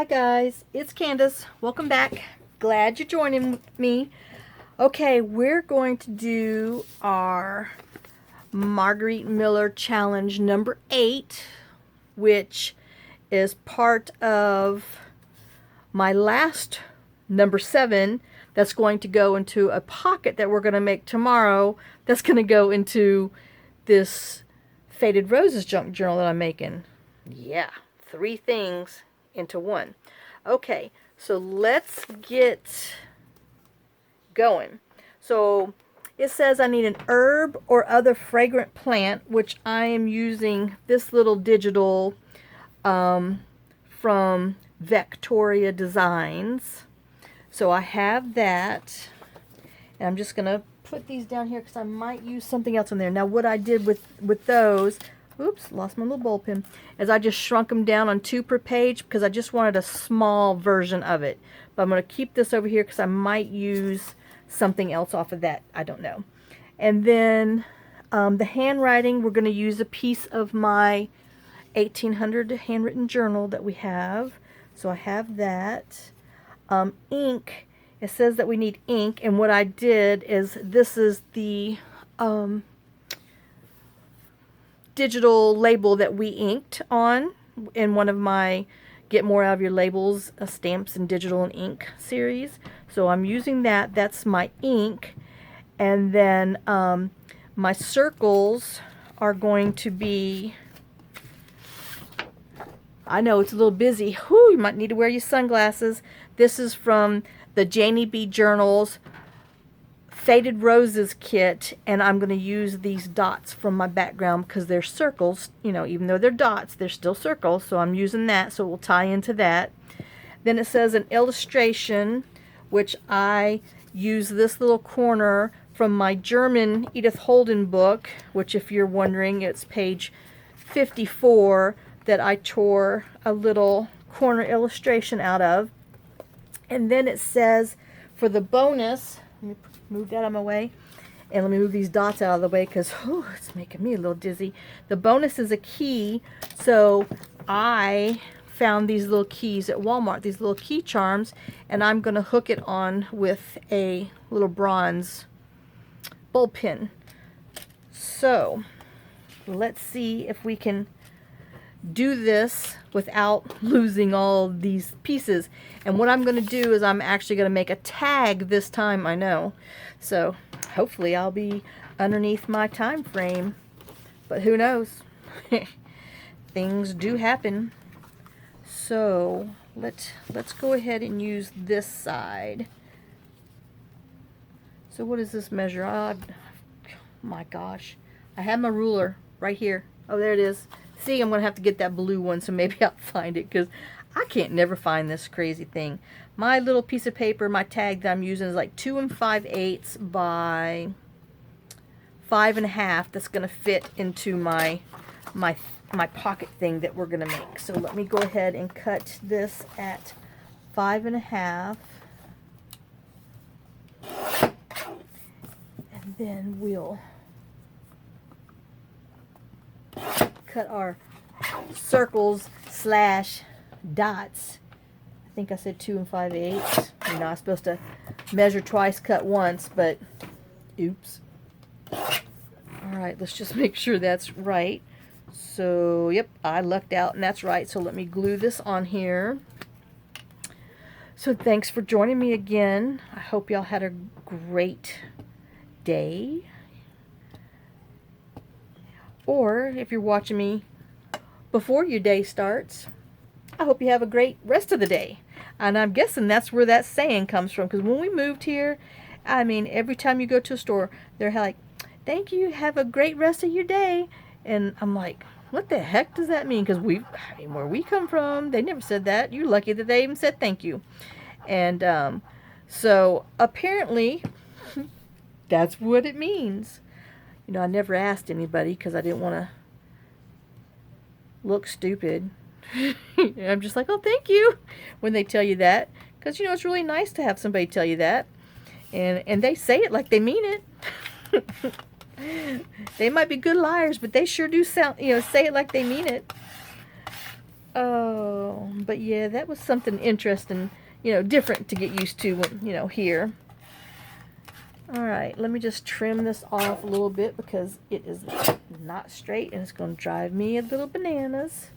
Hi guys, it's Candace. Welcome back. Glad you're joining me. Okay, we're going to do our Margaret Miller Challenge number 8, which is part of my last number 7 that's going to go into a pocket that we're going to make tomorrow that's going to go into this Faded Roses junk journal that I'm making. Yeah, 3 things into one. Okay, so let's get going. So it says I need an herb or other fragrant plant, which I am using this little digital from Victoria Designs. So I have that, and I'm just gonna put these down here because I might use something else in there. Now what I did with those, oops, lost my little ball pen, is I just shrunk them down on 2 per page because I just wanted a small version of it. But I'm going to keep this over here because I might use something else off of that. I don't know. And then the handwriting, we're going to use a piece of my 1800 handwritten journal that we have. So I have that. Ink, it says that we need ink, and what I did is this is the digital label that we inked on in one of my Get More Out of Your Labels stamps and digital and ink series. So I'm using that. That's my ink. And then my circles are going to be, I know it's a little busy. Whew, you might need to wear your sunglasses. This is from the Janie B. Journals Faded Roses kit, and I'm going to use these dots from my background because they're circles, you know, even though they're dots, they're still circles, so I'm using that, so it will tie into that. Then it says an illustration, which I use this little corner from my German Edith Holden book, which if you're wondering, it's page 54 that I tore a little corner illustration out of. And then it says for the bonus, let me move that out of my way, and let me move these dots out of the way because it's making me a little dizzy. The bonus is a key, so I found these little keys at Walmart, these little key charms, and I'm going to hook it on with a little bronze ball pin. So let's see if we can do this without losing all these pieces. And what I'm going to do is I'm actually going to make a tag this time, I know. So hopefully I'll be underneath my time frame. But who knows? Things do happen. So let's go ahead and use this side. So what does this measure? Oh my gosh. I have my ruler right here. Oh, there it is. See, I'm going to have to get that blue one, so maybe I'll find it, because I can't never find this crazy thing. My little piece of paper, my tag that I'm using is like 2 5/8 by 5 1/2. That's going to fit into my pocket thing that we're going to make. So let me go ahead and cut this at 5 1/2. And then we'll cut our circles slash dots. I think I said 2 5/8. You know, I'm supposed to measure twice, cut once, but oops. Alright, let's just make sure that's right. So, yep, I lucked out and that's right. So let me glue this on here. So thanks for joining me again. I hope y'all had a great day. Or if you're watching me before your day starts, I hope you have a great rest of the day. And I'm guessing that's where that saying comes from, because when we moved here, I mean, every time you go to a store, they're like, thank you, have a great rest of your day. And I'm like, what the heck does that mean? Because where we come from, they never said that. You're lucky that they even said thank you. And so apparently that's what it means. You know, I never asked anybody because I didn't want to look stupid. I'm just like, oh, thank you, when they tell you that. Because, you know, it's really nice to have somebody tell you that. And they say it like they mean it. They might be good liars, but they sure do sound, you know, say it like they mean it. Oh, but yeah, that was something interesting, different to get used to when, here. Alright, let me just trim this off a little bit because it is not straight and it's going to drive me a little bananas.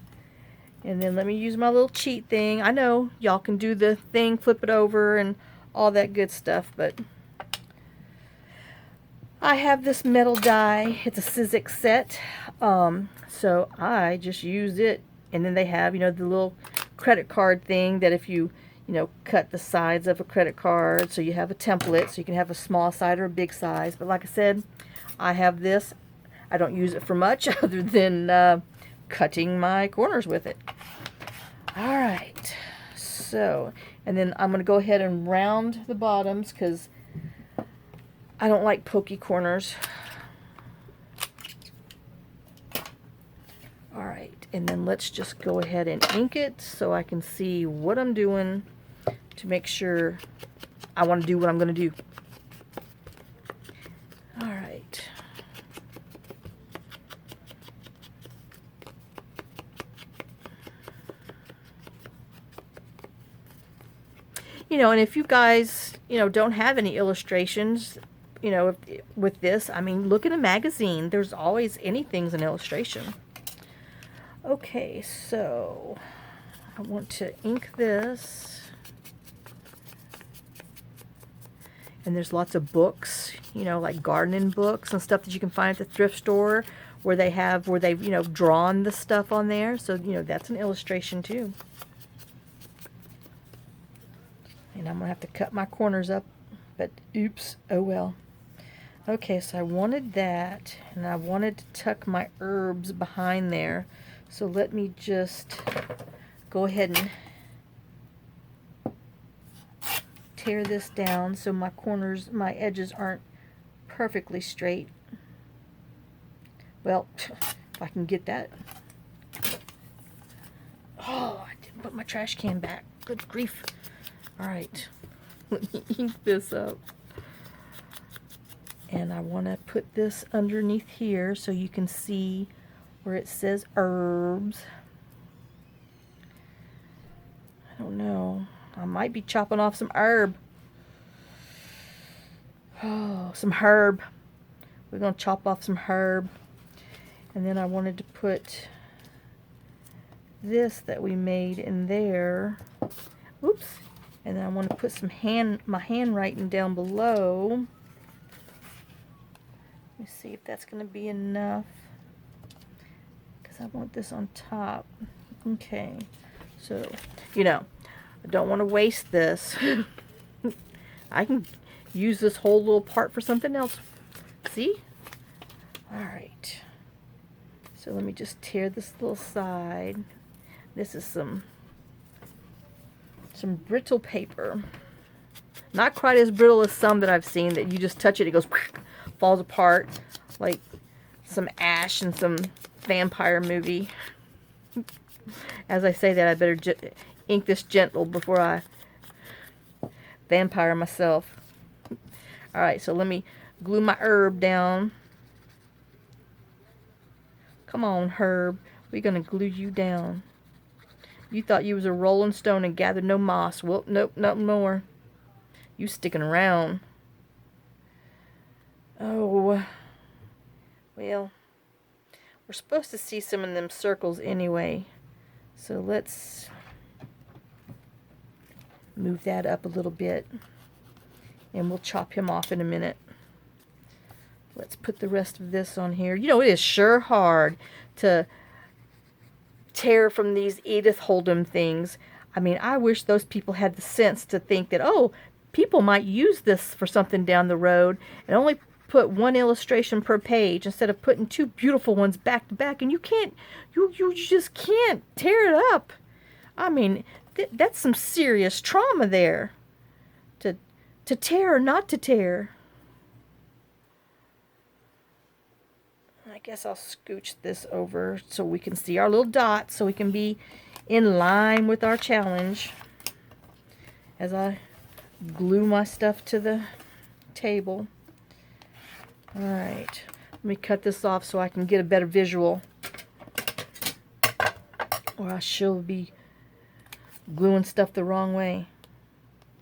And then let me use my little cheat thing. I know y'all can do the thing, flip it over and all that good stuff, but I have this metal die. It's a Sizzix set. So I just use it. And then they have, the little credit card thing that if you, cut the sides of a credit card, so you have a template, so you can have a small side or a big size. But like I said, I have this. I don't use it for much other than cutting my corners with it. Alright, so, and then I'm going to go ahead and round the bottoms because I don't like pokey corners. Alright, and then let's just go ahead and ink it so I can see what I'm doing to make sure I want to do what I'm going to do. Alright. And if you guys, don't have any illustrations, with this, I mean, look in a magazine. There's always anything's an illustration. Okay, so I want to ink this. And there's lots of books, like gardening books and stuff that you can find at the thrift store where they've drawn the stuff on there. So, that's an illustration too. And I'm going to have to cut my corners up, but oops, oh well. Okay, so I wanted that, and I wanted to tuck my herbs behind there. So let me just go ahead and tear this down so my corners, my edges aren't perfectly straight. Well, if I can get that. Oh, I didn't put my trash can back. Good grief. Alright, let me ink this up. And I want to put this underneath here so you can see where it says herbs. I don't know. I might be chopping off some herb. Oh, some herb. We're going to chop off some herb. And then I wanted to put this that we made in there. Oops. And then I want to put some my handwriting down below. Let me see if that's going to be enough. Because I want this on top. Okay. So, I don't want to waste this. I can use this whole little part for something else. See? Alright. So let me just tear this little side. This is some brittle paper. Not quite as brittle as some that I've seen that you just touch it, it goes, falls apart. Like some ash in some vampire movie. As I say that, I better ink this gentle before I vampire myself. Alright, so let me glue my herb down. Come on, Herb. We're going to glue you down. You thought you was a rolling stone and gathered no moss. Well, nope, nothing more. You sticking around. Oh. Well, we're supposed to see some of them circles anyway. So let's move that up a little bit. And we'll chop him off in a minute. Let's put the rest of this on here. It is sure hard to tear from these Edith Holden things. I mean, I wish those people had the sense to think that, oh, people might use this for something down the road and only put one illustration per page instead of putting two beautiful ones back to back. And you can't, you just can't tear it up. I mean, that's some serious trauma there. To tear or not to tear. I guess I'll scooch this over so we can see our little dots, so we can be in line with our challenge as I glue my stuff to the table. Alright, let me cut this off so I can get a better visual. or I she'll be gluing stuff the wrong way.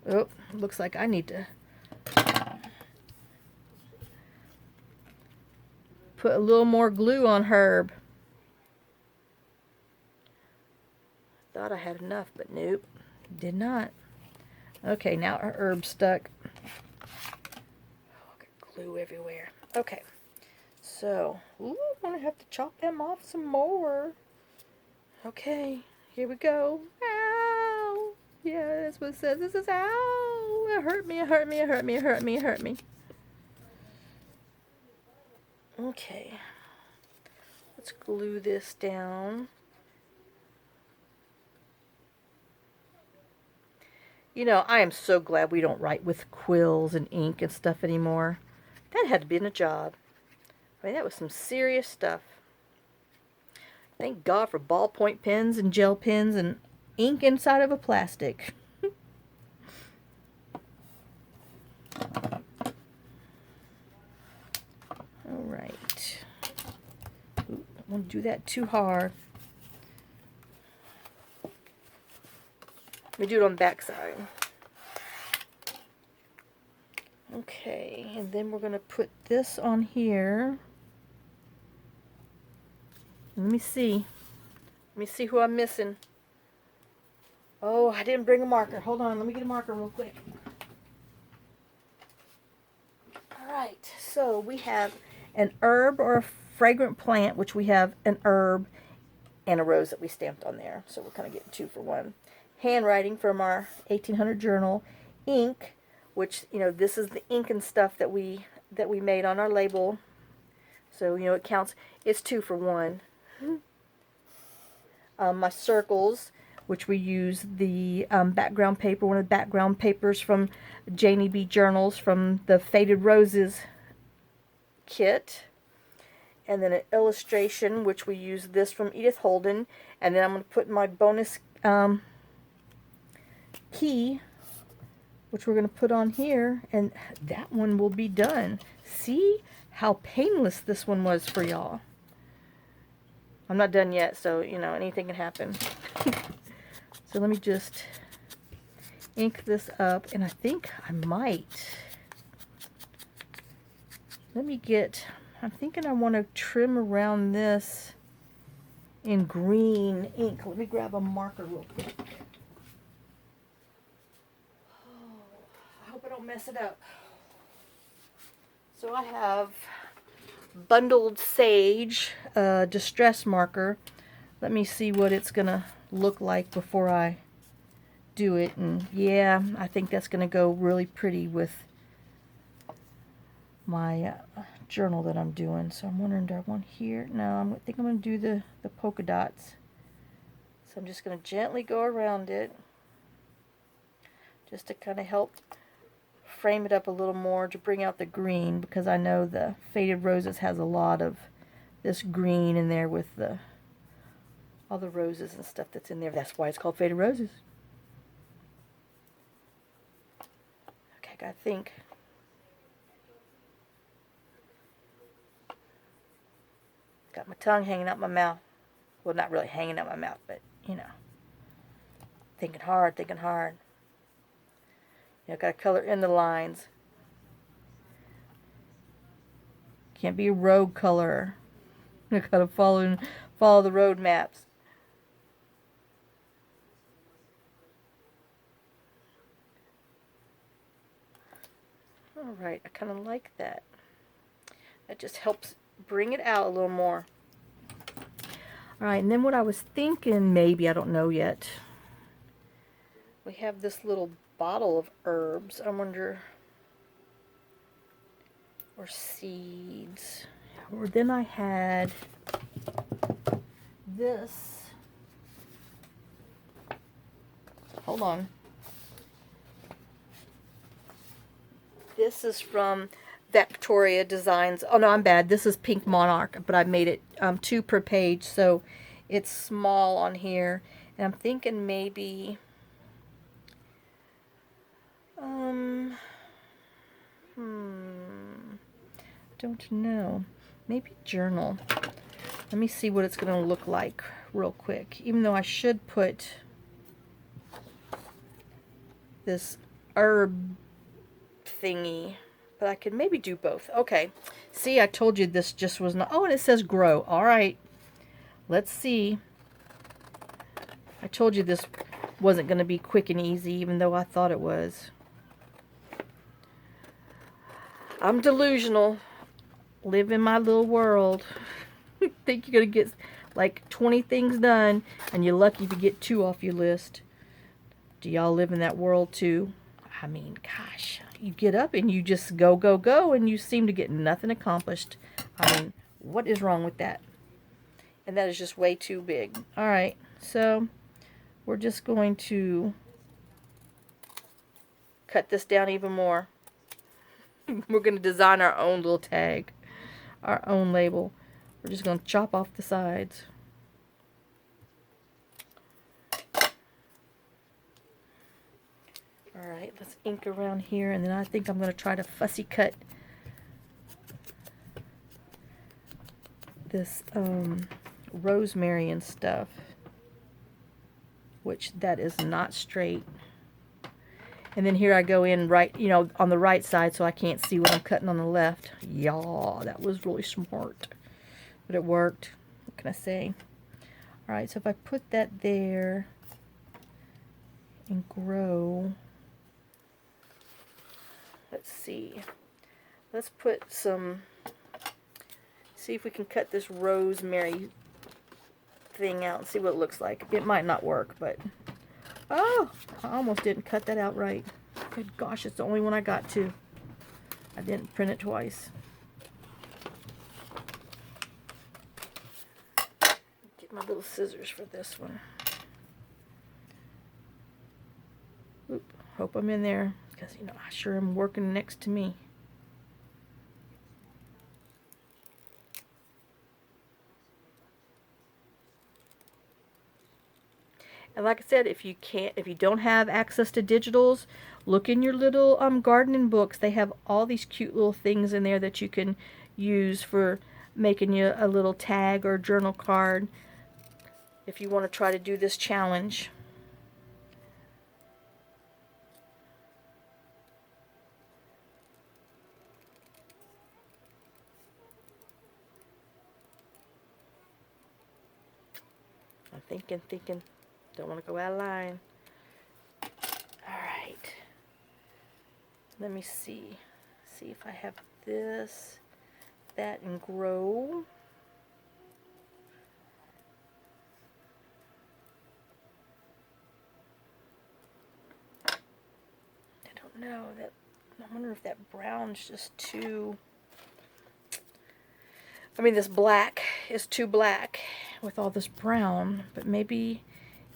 Oh, looks like I need to put a little more glue on Herb. Thought I had enough, but nope, did not. Okay, now our Herb's stuck. Oh, got glue everywhere. Okay, so, ooh, I'm gonna have to chop them off some more. Okay, here we go. Ow! Yeah, that's what it says. This is ow! It hurt me, it hurt me, it hurt me, it hurt me, it hurt me. Okay, let's glue this down. You know, I am so glad we don't write with quills and ink and stuff anymore. That had to be in a job. I mean, that was some serious stuff. Thank God for ballpoint pens and gel pens and ink inside of a plastic. Alright. Don't want to do that too hard. Let me do it on the back side. Okay, and then we're going to put this on here. Let me see. Let me see who I'm missing. Oh, I didn't bring a marker. Hold on, let me get a marker real quick. Alright, so we have an herb or a fragrant plant, which we have an herb and a rose that we stamped on there. So we're kind of getting 2 for 1. Handwriting from our 1800 journal. Ink, which, you know, this is the ink and stuff that we made on our label. So, you know, it counts. It's 2 for 1. My circles, which we use the background paper, one of the background papers from Janie B. Journals from the Faded Roses kit. And then an illustration, which we use this from Edith Holden. And then I'm going to put my bonus key, which we're going to put on here. And that one will be done. See how painless this one was for y'all. I'm not done yet, so, you know, anything can happen. So let me just ink this up, and I think I might. Let me get, I'm thinking I want to trim around this in green ink. Let me grab a marker real quick. Oh, I hope I don't mess it up. So I have Bundled Sage distress marker. Let me see what it's gonna look like before I do it. And yeah, I think that's gonna go really pretty with my journal that I'm doing. So I'm wondering, do I want here? No, I think I'm gonna do the polka dots. So I'm just gonna gently go around it just to kind of help frame it up a little more to bring out the green, because I know the Faded Roses has a lot of this green in there with all the roses and stuff that's in there. That's why it's called Faded Roses. Okay, I gotta think. Got my tongue hanging out my mouth. Well, not really hanging out my mouth, but, you know, thinking hard, thinking hard. You know, got to color in the lines. Can't be a rogue color. You got to follow the road maps. All right, I kind of like that. That just helps bring it out a little more. All right, and then what I was thinking, maybe, I don't know yet. We have this little bottle of herbs. I wonder, or seeds. Or then I had this. Hold on. This is from Victoria Designs. Oh no, I'm bad. This is Pink Monarch, but I made it 2 per page, so it's small on here. And I'm thinking maybe don't know. Maybe journal. Let me see what it's going to look like real quick. Even though I should put this herb thingy, but I could maybe do both. Okay. See, I told you this just was not... Oh, and it says grow. All right. Let's see. I told you this wasn't going to be quick and easy, even though I thought it was. I'm delusional. Live in my little world. Think you're going to get like 20 things done, and you're lucky if you get 2 off your list. Do y'all live in that world too? I mean, gosh, you get up and you just go, go, go, and you seem to get nothing accomplished. I mean, what is wrong with that? And that is just way too big. All right, so we're just going to cut this down even more. We're going to design our own little tag, our own label. We're just going to chop off the sides. Alright, let's ink around here, and then I think I'm going to try to fussy cut this rosemary and stuff, which that is not straight. And then here I go in right, you know, on the right side, so I can't see what I'm cutting on the left. Yeah, that was really smart. But it worked. What can I say? Alright, so if I put that there and grow, let's see. Let's put some, see if we can cut this rosemary thing out and see what it looks like. It might not work, but, oh, I almost didn't cut that out right. Good gosh, it's the only one I got to. I didn't print it twice. Get my little scissors for this one. Oop, hope I'm in there, because, you know, I sure am working next to me. And like I said, if you don't have access to digitals, look in your little gardening books. They have all these cute little things in there that you can use for making you a little tag or journal card if you want to try to do this challenge. I'm thinking. Don't want to go out of line. Alright. Let me see. See if I have this, that, and grow. I don't know. I wonder if that brown's just too... I mean, this black is too black with all this brown, but maybe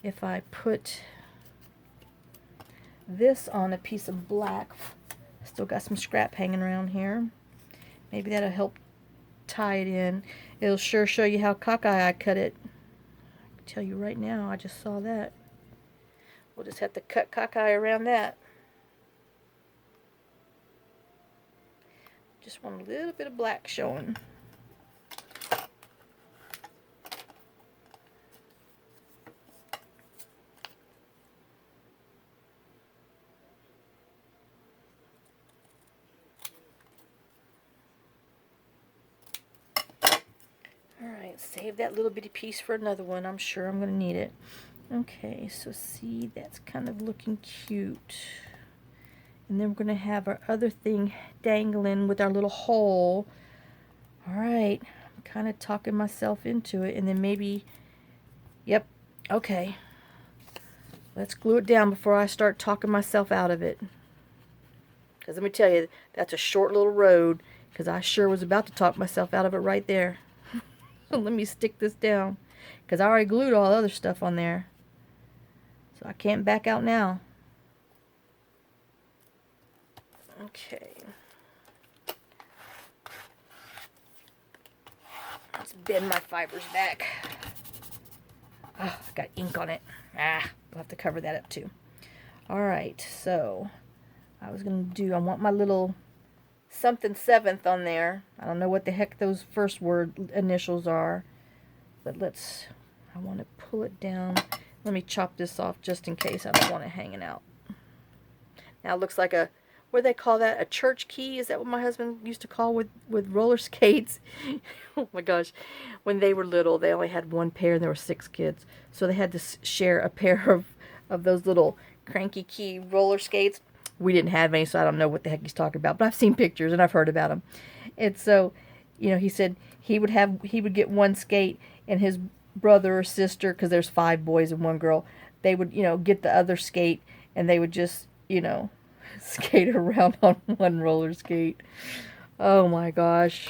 if I put this on a piece of black, still got some scrap hanging around here, maybe that'll help tie it in. It'll sure show you how cockeye I cut it. I can tell you right now, I just saw that. We'll just have to cut cockeye around that. Just want a little bit of black showing. Alright, save that little bitty piece for another one. I'm sure I'm going to need it. Okay, so see, that's kind of looking cute. And then we're going to have our other thing dangling with our little hole. Alright, I'm kind of talking myself into it. And then maybe, yep, okay. Let's glue it down before I start talking myself out of it. Because let me tell you, that's a short little road. Because I sure was about to talk myself out of it right there. Let me stick this down, because I already glued all the other stuff on there, so I can't back out now. Okay, let's bend my fibers back. Oh, I got ink on it. I'll have to cover that up too. Alright, so I want my little something 7th on there. I don't know what the heck those first word initials are. But I want to pull it down. Let me chop this off just in case. I don't want it hanging out. Now it looks like what do they call that? A church key? Is that what my husband used to call with roller skates? Oh my gosh. When they were little, they only had one pair and there were 6 kids. So they had to share a pair of those little cranky key roller skates. We didn't have any, so I don't know what the heck he's talking about. But I've seen pictures and I've heard about them. And so, he said he would get one skate, and his brother or sister, because there's 5 boys and 1 girl, they would, get the other skate, and they would just, skate around on one roller skate. Oh my gosh.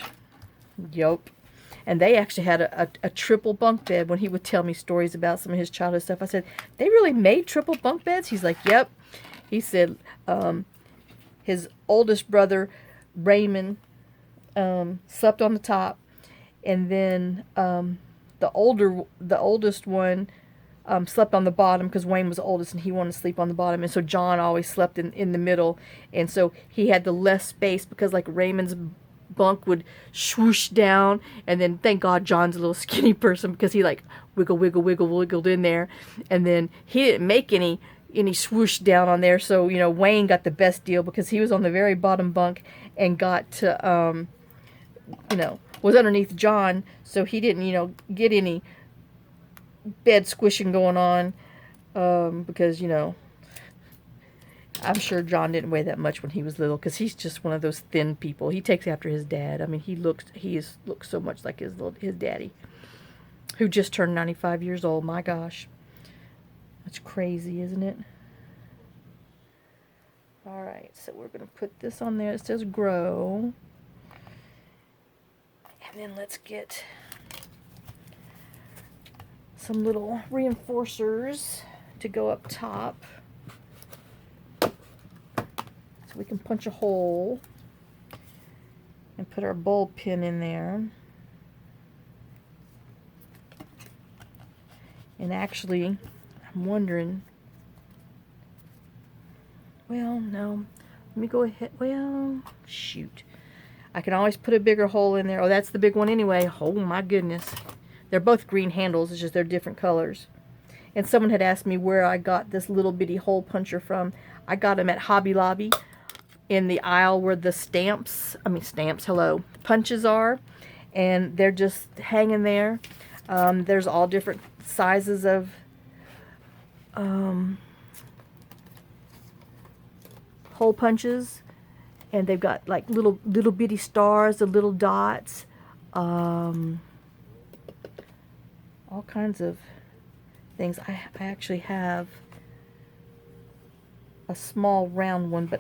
Yup. And they actually had a triple bunk bed. When he would tell me stories about some of his childhood stuff, I said, they really made triple bunk beds? He's like, yep. He said his oldest brother, Raymond, slept on the top, and then the oldest one slept on the bottom because Wayne was the oldest and he wanted to sleep on the bottom, and so John always slept in the middle, and so he had the less space because like Raymond's bunk would swoosh down, and then thank God John's a little skinny person because he like wiggled in there, and then he didn't make any swoosh down on there, so Wayne got the best deal because he was on the very bottom bunk and got to was underneath John, so he didn't get any bed squishing going on, because I'm sure John didn't weigh that much when he was little, because he's just one of those thin people. He takes after his dad. I mean, he looks so much like his daddy, who just turned 95 years old. My gosh, that's crazy, isn't it? All right, so we're gonna put this on there. It says grow, and then let's get some little reinforcers to go up top so we can punch a hole and put our bulb pin in there. And actually, I'm wondering, well, no, let me go ahead, well, shoot, I can always put a bigger hole in there. Oh, that's the big one anyway. Oh my goodness. They're both green handles, it's just they're different colors. And someone had asked me where I got this little bitty hole puncher from. I got them at Hobby Lobby in the aisle where the punches are. And they're just hanging there. There's all different sizes of hole punches. And they've got like little bitty stars, the little dots. All kinds of things. I actually have a small round one, but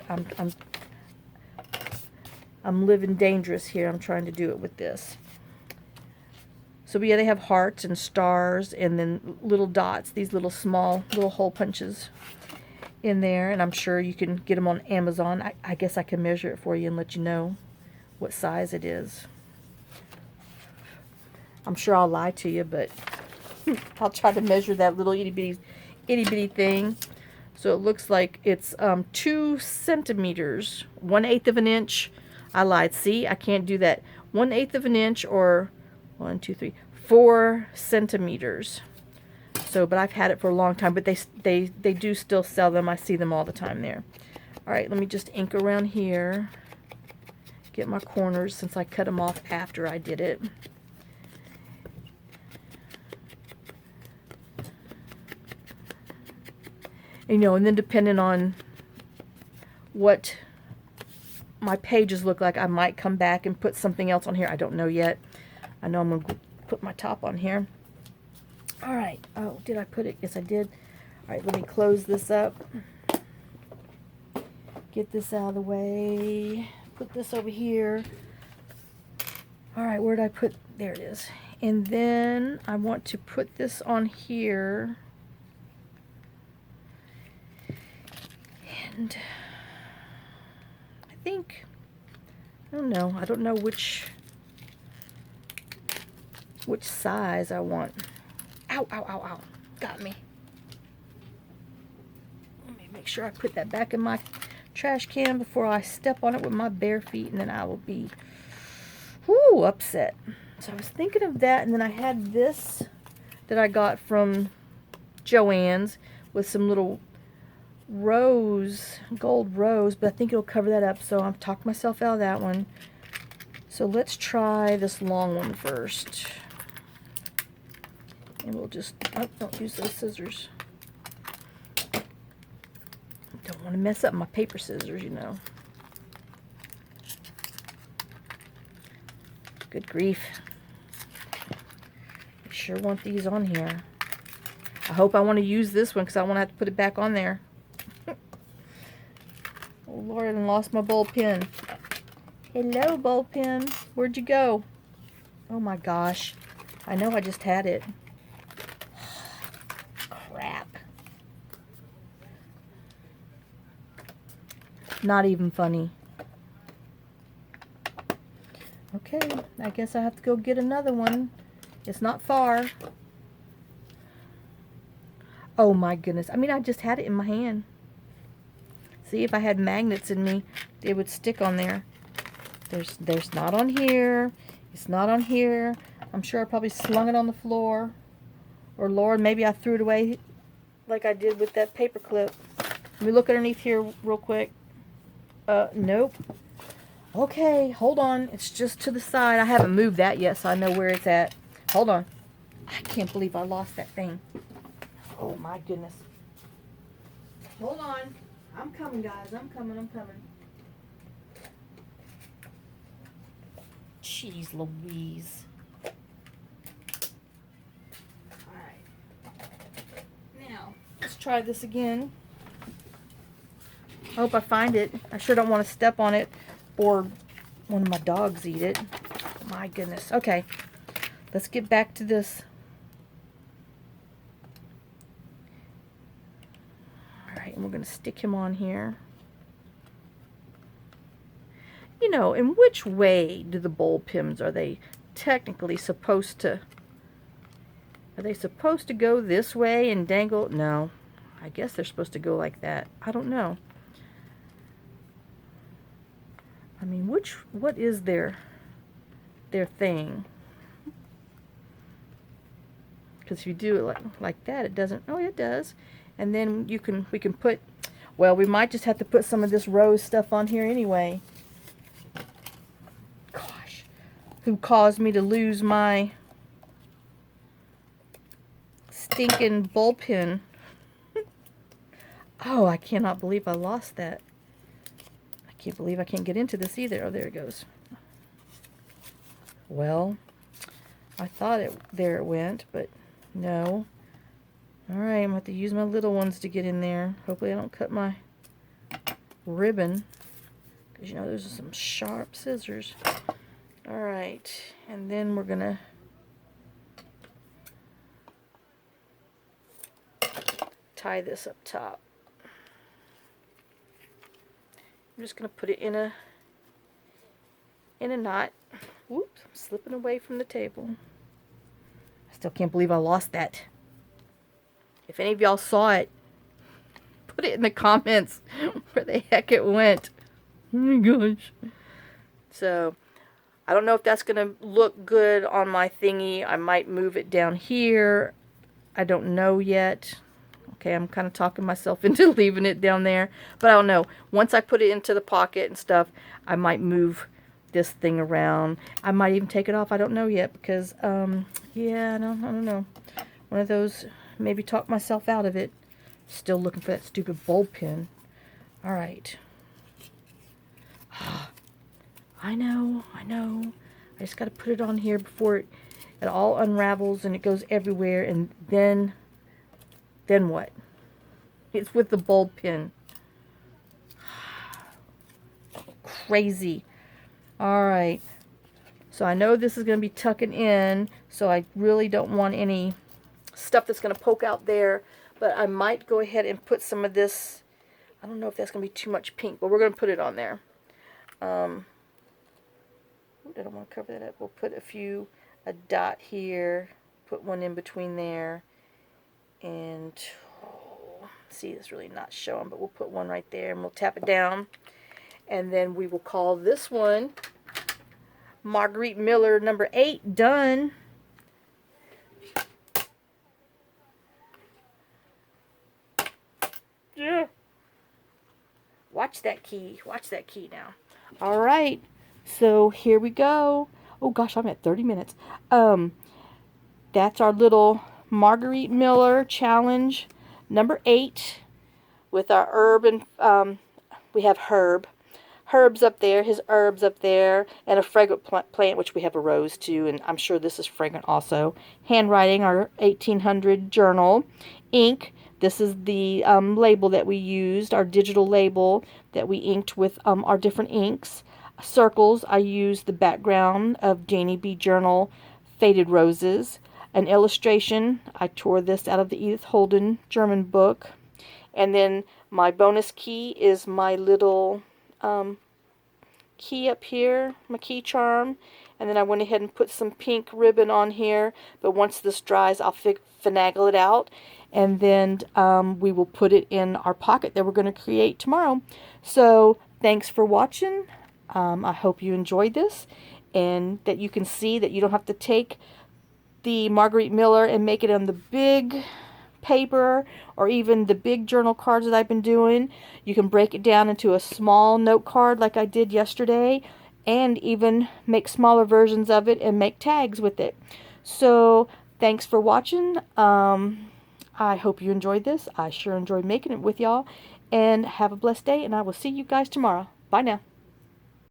I'm living dangerous here. I'm trying to do it with this. So yeah, they have hearts and stars and then little dots, these little small little hole punches in there, and I'm sure you can get them on Amazon. I guess I can measure it for you and let you know what size it is. I'm sure I'll lie to you, but I'll try to measure that little itty bitty thing. So it looks like it's 2 centimeters, 1/8 of an inch. I lied. See, I can't do that. 1/8 of an inch, or 1, 2, 3, 4 centimeters. So, but I've had it for a long time. But they do still sell them. I see them all the time there. All right, let me just ink around here. Get my corners since I cut them off after I did it. And then depending on what my pages look like, I might come back and put something else on here. I don't know yet. I know I'm going to put my top on here. All right. Oh, did I put it? Yes, I did. All right, let me close this up. Get this out of the way. Put this over here. All right, where did I put? There it is. And then I want to put this on here. And I think, I don't know which size I want. Ow, ow, ow, ow. Got me. Let me make sure I put that back in my trash can before I step on it with my bare feet, and then I will be, upset. So I was thinking of that, and then I had this that I got from Joann's with some little gold rose, but I think it'll cover that up, so I've talked myself out of that one. So let's try this long one first. And we'll just, oh, don't use those scissors. Don't want to mess up my paper scissors, you know. Good grief. I sure want these on here. I hope I want to use this one because I want to have to put it back on there. Oh Lord, I lost my ball pen. Hello, ball pen. Where'd you go? Oh my gosh. I know I just had it. Crap. Not even funny. Okay, I guess I have to go get another one. It's not far. Oh my goodness. I mean, I just had it in my hand. See, if I had magnets in me, it would stick on there. There's not on here. It's not on here. I'm sure I probably slung it on the floor. Or Lord, maybe I threw it away like I did with that paper clip. Let me look underneath here real quick. Nope. Okay, hold on. It's just to the side. I haven't moved that yet, so I know where it's at. Hold on. I can't believe I lost that thing. Oh my goodness. Hold on. I'm coming, guys. I'm coming. Jeez Louise. Alright. Now, let's try this again. I hope I find it. I sure don't want to step on it or one of my dogs eat it. My goodness. Okay. Let's get back to this. Alright, and we're going to stick him on here. You know, in which way do the bowl pins, are they technically supposed to, are they supposed to go this way and dangle? No. I guess they're supposed to go like that. I don't know. I mean, what is their thing? Because if you do it like that, it doesn't, oh, it does. And then we can put, well, we might just have to put some of this rose stuff on here anyway. Gosh, who caused me to lose my stinking ball pen? Oh, I cannot believe I lost that. I can't believe I can't get into this either. Oh, there it goes. Well, I thought there it went, but no. Alright, I'm going to have to use my little ones to get in there. Hopefully I don't cut my ribbon. Because, you know, those are some sharp scissors. Alright, and then we're going to tie this up top. I'm just going to put it in a knot. Whoops, I'm slipping away from the table. I still can't believe I lost that. If any of y'all saw it, put it in the comments where the heck it went. Oh my gosh. So, I don't know if that's going to look good on my thingy. I might move it down here. I don't know yet. Okay, I'm kind of talking myself into leaving it down there. But I don't know. Once I put it into the pocket and stuff, I might move this thing around. I might even take it off. I don't know yet because, yeah, I don't know. One of those, maybe talk myself out of it. Still looking for that stupid bulb pin. Alright. I know. I just got to put it on here before it all unravels and it goes everywhere. And then what? It's with the bulb pin. Crazy. Alright. So I know this is going to be tucking in. So I really don't want any stuff that's going to poke out there. But I might go ahead and put some of this. I don't know if that's going to be too much pink. But we're going to put it on there. I don't want to cover that up. We'll put a dot here. Put one in between there. And, see, it's really not showing, but we'll put one right there and we'll tap it down. And then we will call this one Marguerite Miller number 8 done. Yeah. Watch that key. Watch that key now. All right. So here we go. Oh gosh, I'm at 30 minutes. That's our little Marguerite Miller challenge number 8 with our herb and we have herb. Herbs up there, his herbs up there, and a fragrant plant, which we have a rose too, and I'm sure this is fragrant also. Handwriting, our 1800 journal. Ink, this is the label that we used, our digital label that we inked with our different inks. Circles, I used the background of Janie B. Journal, Faded Roses. An illustration, I tore this out of the Edith Holden German book. And then my bonus key is my little key up here, my key charm, and then I went ahead and put some pink ribbon on here, but once this dries I'll finagle it out, and then we will put it in our pocket that we're going to create tomorrow. So thanks for watching. I hope you enjoyed this, and that you can see that you don't have to take the Marguerite Miller and make it on the big paper or even the big journal cards that I've been doing. You can break it down into a small note card like I did yesterday, and even make smaller versions of it and make tags with it. So thanks for watching. I hope you enjoyed this. I sure enjoyed making it with y'all, and have a blessed day, and I will see you guys tomorrow. Bye now.